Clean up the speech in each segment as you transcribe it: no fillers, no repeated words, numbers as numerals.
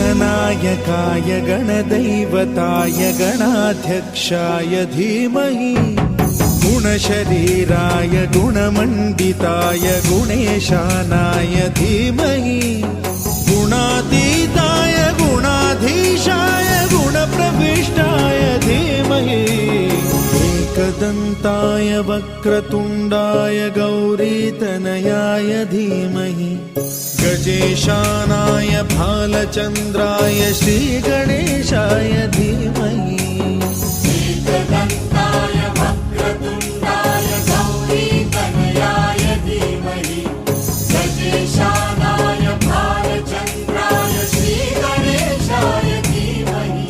गणनायकाय गणदैवताय गणाध्यक्षाय धीमहि गुणशरीराय गुणमण्डिताय गुणेशानाय धीमहि गुणातीताय गुणाधीशाय गुणप्रविष्टाय धीमहि एकदन्ताय वक्रतुण्डाय गौरीतनयाय धीमहि गजेशानाय भालचन्द्राय श्रीगणेशाय धीमहि एकदन्ताय वक्रतुण्डाय गौरीतनयाय धीमहि गजेशानाय भालचन्द्राय श्रीगणेशाय धीमहि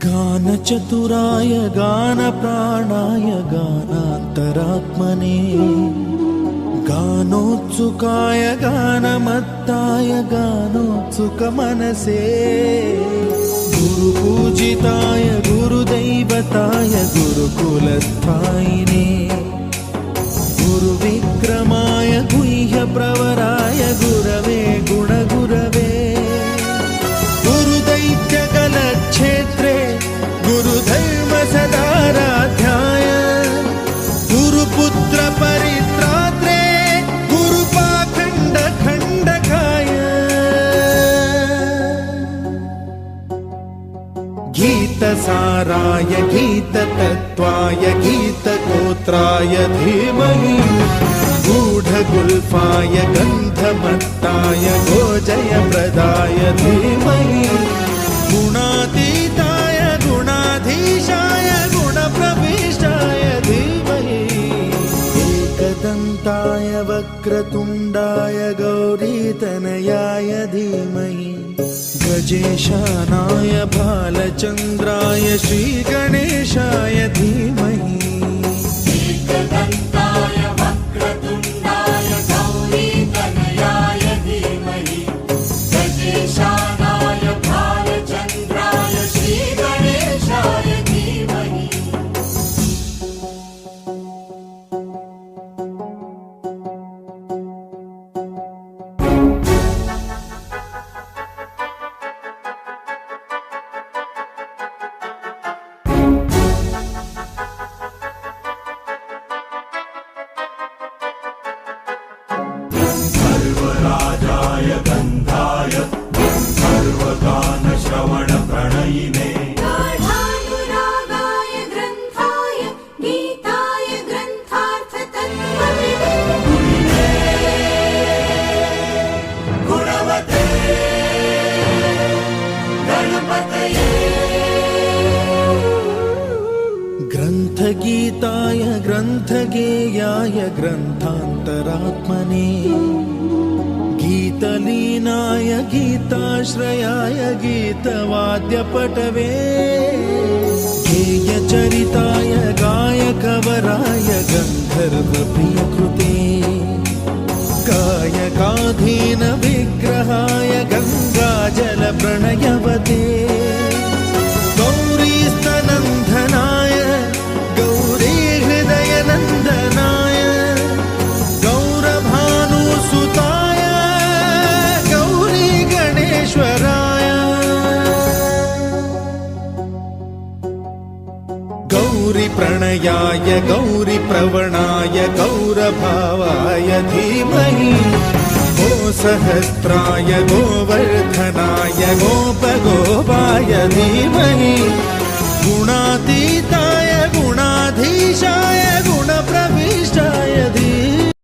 गानचतुराय गानप्राणाय गानान्तरात्मने गानोत्सुकाय गानमत्ताय गानोत्सुकमनसे गुरुपूजिताय गुरुदैवताय गुरुकुलस्थायिने गुरुविक्रमाय गुह्यप्रवराय गुरवे गुणगुरवे गुरुदैत्यकलक्षेत्रे गुरुधर्मसदाराध्याय गुरुपुत्र परित्रात्रे गुरुपाखण्डखण्डकाय गीतसाराय गीततत्त्वाय गीतगोत्राय धीमहि गूढगुल्फाय गन्धमत्ताय गोजयप्रदाय धीमहि गुणातीताय गुणाधीशाय गुणप्रविष्टाय धीमहि एकदन्ताय वक्रतुण्डाय गौरीतनयाय धीमहि गजेशानाय भालचन्द्राय श्रीगणेशाय धीमहि एकदन्ताय वक्रतुण्डाय गौरीतनयाय धीमहि गजेशानाय भालचन्द्राय श्रीगणेशाय धीमहि सर्वराजाय गन्धाय सर्वगानश्रवणप्रणयिने गाढानुरागाय ग्रन्थाय गीताय ग्रन्थार्थतत्त्वविदे गुणवते गणपतये ग्रन्थगीताय ग्रन्थगेयाय ग्रन्थान्तरात्मने गीतलीनाय गीताश्रयाय गीतवाद्यपटवे गेयचरिताय गायकवराय गन्धर्वप्रियकृते गायकाधीन विग्रहाय गङ्गाजलप्रणयवते गौरीस्तनन्दनाय गौरीहृदयनन्दनाय गौरभानुसुताय गौरीगणेश्वराय गौरीप्रणयाय गौरीप्रवणाय गौरभावाय धीमहि गोसहस्राय गोवर्धनाय गोपगोपाय धीमहि गुणातीताय गुणाधीशाय गुणप्रविष्टाय धीमहि